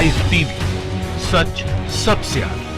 Live TV, सच सबसे आगे।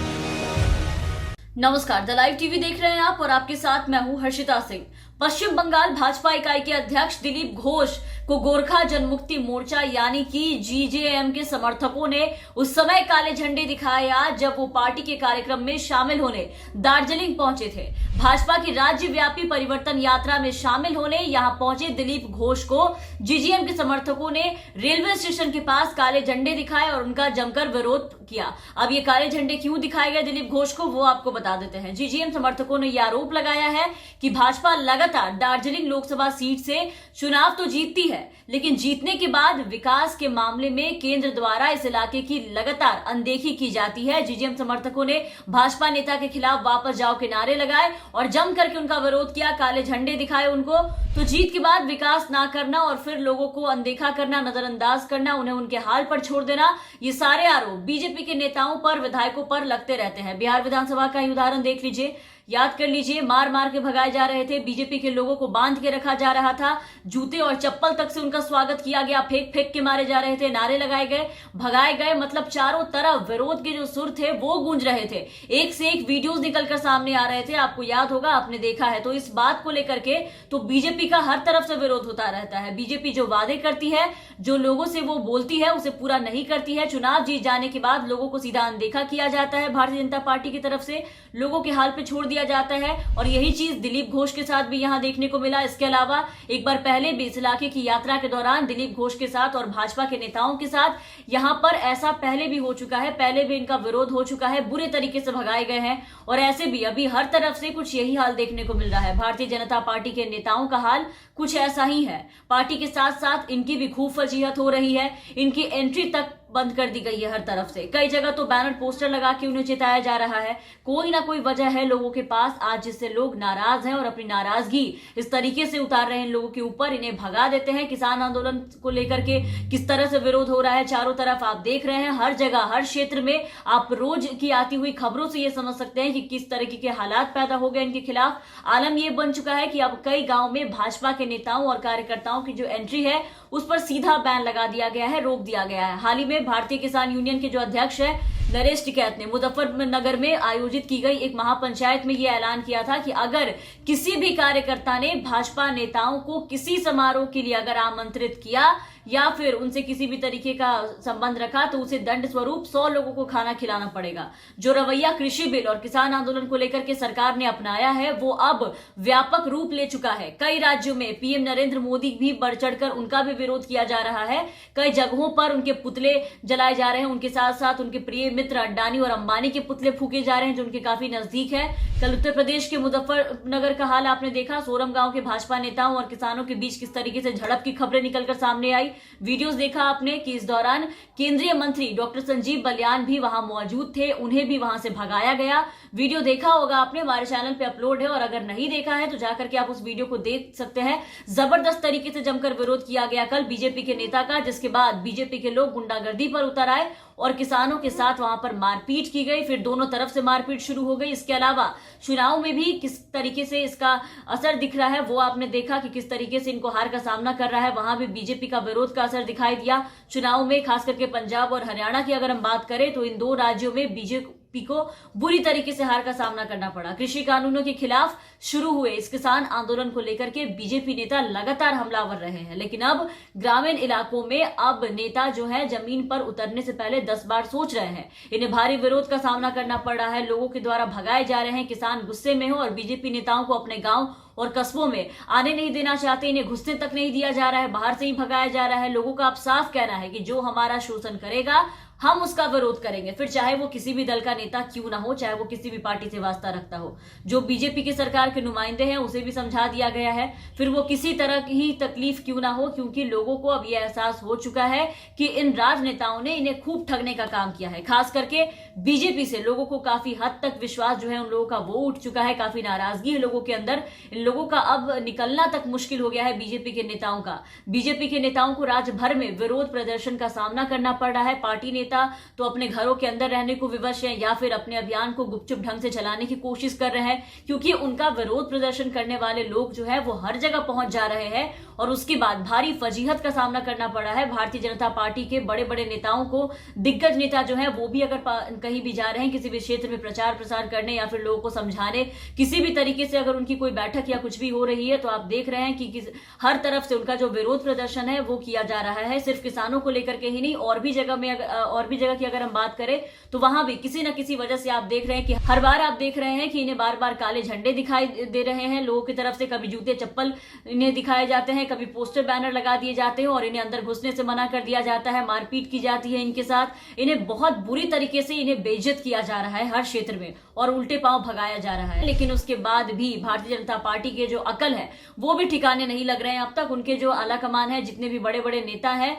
नमस्कार, द लाइव टीवी देख रहे हैं आप और आपके साथ मैं हूं हर्षिता सिंह। पश्चिम बंगाल भाजपा इकाई के अध्यक्ष दिलीप घोष को गोरखा जनमुक्ति मोर्चा यानी कि जीजेएम के समर्थकों ने उस समय काले झंडे दिखाया जब वो पार्टी के कार्यक्रम में शामिल होने दार्जिलिंग पहुंचे थे। भाजपा की राज्यव्यापी परिवर्तन यात्रा में शामिल होने यहां पहुंचे दिलीप घोष को जीजेएम के समर्थकों ने रेलवे स्टेशन के पास काले झंडे दिखाए और उनका जमकर विरोध किया। अब ये काले झंडे क्यों दिखाए गए दिलीप घोष को, वो आपको बता देते हैं। जीजेएम समर्थकों ने यह आरोप लगाया है कि भाजपा लगातार दार्जिलिंग लोकसभा सीट से चुनाव तो जीतती है, लेकिन जीतने के बाद विकास के मामले में केंद्र द्वारा इस इलाके की लगातार अनदेखी की जाती है। जीजेएम समर्थकों ने भाजपा नेता के खिलाफ वापस जाओ के नारे लगाए और जम करके उनका विरोध किया, काले झंडे दिखाए उनको। तो जीत के बाद विकास ना करना और फिर लोगों को अनदेखा करना, नजरअंदाज करना, उन्हें उनके हाल पर छोड़ देना, ये सारे आरोप बीजेपी के नेताओं पर, विधायकों पर लगते रहते हैं। बिहार विधानसभा का ही उदाहरण देख लीजिए, याद कर लीजिए। मार मार के भगाए जा रहे थे, बीजेपी के लोगों को बांध के रखा जा रहा था, जूते और चप्पल तक से उनका स्वागत किया गया, फेंक फेंक के मारे जा रहे थे, नारे लगाए गए, भगाए गए। मतलब चारों तरफ विरोध के जो सुर थे वो गूंज रहे थे। एक से एक वीडियोस निकलकर सामने आ रहे थे, आपको याद होगा, आपने देखा है। तो इस बात को लेकर के तो बीजेपी का हर तरफ से विरोध होता रहता है। बीजेपी जो वादे करती है, जो लोगों से वो बोलती है, उसे पूरा नहीं करती है। चुनाव जीत जाने के बाद लोगों को सीधा अनदेखा किया जाता है। भारतीय जनता पार्टी की तरफ से लोगों के हाल पे छोड़ दिया जाता है और यही चीज दिलीप घोष के साथ भी यहां देखने को मिला। इसके अलावा एक बार पहले भी इस इलाके की यात्रा के दौरान दिलीप घोष के साथ और भाजपा के नेताओं के साथ यहां पर ऐसा पहले भी हो चुका है, पहले भी इनका विरोध हो चुका है, बुरे तरीके से भगाए गए हैं। और ऐसे भी अभी हर तरफ से कुछ यही हाल देखने को मिल रहा है। भारतीय जनता पार्टी के नेताओं का हाल कुछ ऐसा ही है। पार्टी के साथ साथ इनकी भी खूब फजीहत हो रही है, इनकी एंट्री तक बंद कर दी गई है हर तरफ से। कई जगह तो बैनर पोस्टर लगा के उन्हें चिताया जा रहा है। कोई ना कोई वजह है लोगों के पास आज जिससे लोग नाराज हैं और अपनी नाराजगी इस तरीके से उतार रहे हैं लोगों के ऊपर, इन्हें भगा देते हैं। किसान आंदोलन को लेकर के किस तरह से विरोध हो रहा है चारों तरफ आप देख रहे हैं, हर जगह हर क्षेत्र में। आप रोज की आती हुई खबरों से ये समझ सकते हैं कि किस तरीके के हालात पैदा हो गए इनके खिलाफ। आलम यह बन चुका है कि अब कई गांव में भाजपा के नेताओं और कार्यकर्ताओं की जो एंट्री है उस पर सीधा बैन लगा दिया गया है, रोक दिया गया है। हाल ही में भारतीय किसान यूनियन के जो अध्यक्ष है नरेश टिकैत ने मुजफ्फरनगर में आयोजित की गई एक महापंचायत में यह ऐलान किया था कि अगर किसी भी कार्यकर्ता ने भाजपा नेताओं को किसी समारोह के लिए अगर आमंत्रित किया या फिर उनसे किसी भी तरीके का संबंध रखा तो उसे दंड स्वरूप 100 लोगों को खाना खिलाना पड़ेगा। जो रवैया कृषि बिल और किसान आंदोलन को लेकर के सरकार ने अपनाया है वो अब व्यापक रूप ले चुका है। कई राज्यों में पीएम नरेंद्र मोदी भी बढ़ चढ़कर उनका भी विरोध किया जा रहा है। कई जगहों पर उनके पुतले जलाए जा रहे हैं, उनके साथ साथ उनके प्रिय मित्र अडानी और अंबानी के पुतले फूके जा रहे हैं जो उनके काफी नजदीक है। कल उत्तर प्रदेश के मुजफ्फरनगर का हाल आपने देखा, सोरम गांव के भाजपा नेताओं और किसानों के बीच किस तरीके से झड़प की खबरें निकलकर सामने आई। वीडियोस देखा आपने कि इस दौरान केंद्रीय मंत्री डॉक्टर संजीव बलियान भी वहां मौजूद थे, उन्हें भी वहां से भगाया गया। वीडियो देखा होगा आपने, हमारे चैनल पे अपलोड है और अगर नहीं देखा है तो जाकर के आप उस वीडियो को देख सकते हैं। जबरदस्त तरीके से जमकर विरोध किया गया कल बीजेपी के नेता का, जिसके बाद बीजेपी के लोग गुंडागर्दी पर उतर आए और किसानों के साथ वहां पर मारपीट की गई, फिर दोनों तरफ से मारपीट शुरू हो गई। इसके अलावा चुनाव में भी किस तरीके से इसका असर दिख रहा है वो आपने देखा कि किस तरीके से इनको हार का सामना कर रहा है, वहां भी बीजेपी का विरोध का असर दिखाई दिया। चुनाव में खास करके पंजाब और हरियाणा की अगर हम बात करें तो इन दो राज्यों में बीजेपी को बुरी तरीके से हार का सामना करना पड़ा। कृषि कानूनों के खिलाफ शुरू हुए इस किसान आंदोलन को लेकर के बीजेपी नेता लगातार हमलावर रहे हैं, लेकिन अब ग्रामीण इलाकों में अब नेता जो है जमीन पर उतरने से पहले 10 बार सोच रहे हैं। इन्हें भारी विरोध का सामना करना पड़ रहा है, लोगों के द्वारा भगाए जा रहे हैं, किसान गुस्से में हो और बीजेपी नेताओं को अपने गांव और कस्बों में आने नहीं देना चाहते, इन्हें घुसने तक नहीं दिया जा रहा है, बाहर से ही भगाया जा रहा है। लोगों का अब साफ कहना है कि जो हमारा शोषण करेगा हम उसका विरोध करेंगे, फिर चाहे वो किसी भी दल का नेता क्यों ना हो, चाहे वो किसी भी पार्टी से वास्ता रखता हो। जो बीजेपी की सरकार के नुमाइंदे हैं उसे भी समझा दिया गया है, फिर वो किसी तरह की तकलीफ क्यों ना हो, क्योंकि लोगों को अब यह एहसास हो चुका है कि इन राजनेताओं ने इन्हें खूब ठगने का काम किया है। खास करके बीजेपी से लोगों को काफी हद तक विश्वास जो है उन लोगों का वो उठ चुका है, काफी नाराजगी है लोगों के अंदर। इन लोगों का अब निकलना तक मुश्किल हो गया है बीजेपी के नेताओं का। बीजेपी के नेताओं को राज्य भर में विरोध प्रदर्शन का सामना करना पड़ रहा है। पार्टी नेता तो अपने घरों के अंदर रहने को विवश हैं या फिर अपने अभियान को गुपचुप ढंग से चलाने की कोशिश कर रहे हैं, क्योंकि उनका विरोध प्रदर्शन करने वाले लोग जो है वो हर जगह पहुंच जा रहे हैं और उसके बाद भारी फजीहत का सामना करना पड़ा है। भारतीय जनता पार्टी के बड़े बड़े नेताओं को, दिग्गज नेता जो है वो भी अगर कहीं भी जा रहे हैं किसी भी क्षेत्र में प्रचार प्रसार करने या फिर लोगों को समझाने, किसी भी तरीके से अगर उनकी कोई बैठक या कुछ भी हो रही है तो आप देख रहे हैं कि हर तरफ से उनका जो विरोध प्रदर्शन है वो किया जा रहा है। सिर्फ किसानों को लेकर के ही नहीं, और भी जगह की अगर हम बात करें तो वहां भी किसी न किसी वजह से आप देख रहे हैं कि हर बार आप देख रहे हैं कि इन्हें बार बार काले झंडे दिखाई दे रहे हैं लोगों की तरफ से। कभी जूते चप्पल इन्हें दिखाए जाते हैं, कभी पोस्टर बैनर लगा दिए जाते हैं और इन्हें अंदर घुसने से मना कर दिया जाता है, मारपीट की जाती है इनके साथ। इन्हें बहुत बुरी तरीके से इन्हें बेइज्जत किया जा रहा है हर क्षेत्र में और उल्टे पांव भगाया जा रहा है। लेकिन उसके बाद भी भारतीय जनता पार्टी के जो अकल है वो भी ठिकाने नहीं लग रहे हैं अब तक। उनके जो आला कमान है, जितने भी बड़े बड़े नेता हैं,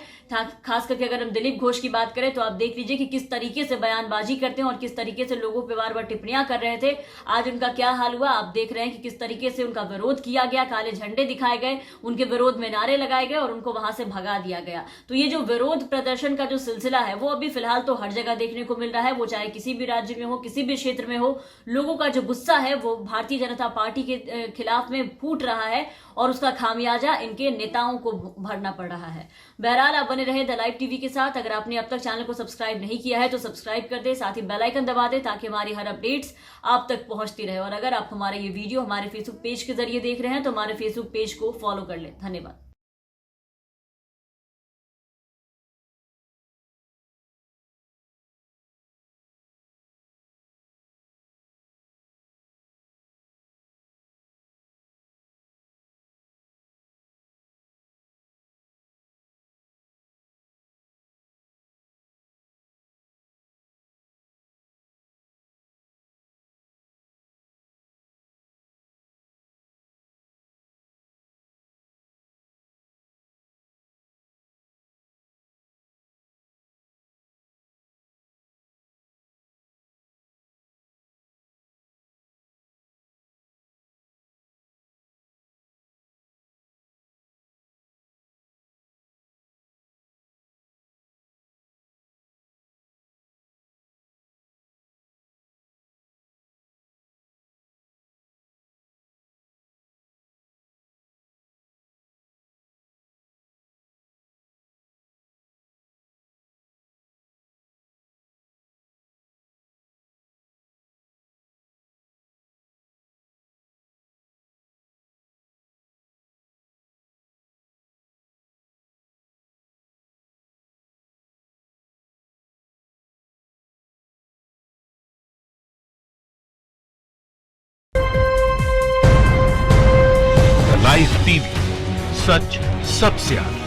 खास करके अगर हम दिलीप घोष की बात करें तो आप देख लीजिए कि किस तरीके से बयानबाजी करते हैं और किस तरीके से लोगों पर बार बार टिप्पणियां कर रहे थे। आज उनका क्या हाल हुआ आप देख रहे हैं कि किस तरीके से उनका विरोध किया गया, काले झंडे दिखाए गए, उनके विरोध में नारे लगाए गए और उनको वहां से भगा दिया गया। तो ये जो विरोध प्रदर्शन का जो सिलसिला है वो अभी फिलहाल तो हर जगह देखने को मिल रहा है, वो चाहे किसी भी राज्य में हो, किसी भी क्षेत्र में हो। लोगों का जो गुस्सा है वो भारतीय जनता पार्टी के खिलाफ में फूट रहा है और उसका खामियाजा इनके नेताओं को भरना पड़ रहा है। बहरहाल आप बने रहे द लाइव टीवी के साथ। अगर आपने अब तक चैनल को सब्सक्राइब नहीं किया है तो सब्सक्राइब कर दे, साथ ही बेल आइकन दबा दे ताकि हमारी हर अपडेट्स आप तक पहुंचती रहे। और अगर आप हमारे ये वीडियो हमारे फेसबुक पेज के जरिए देख रहे हैं तो हमारे फेसबुक पेज को फॉलो कर ले। धन्यवाद। लाइव टीवी, सच सबसे आगे।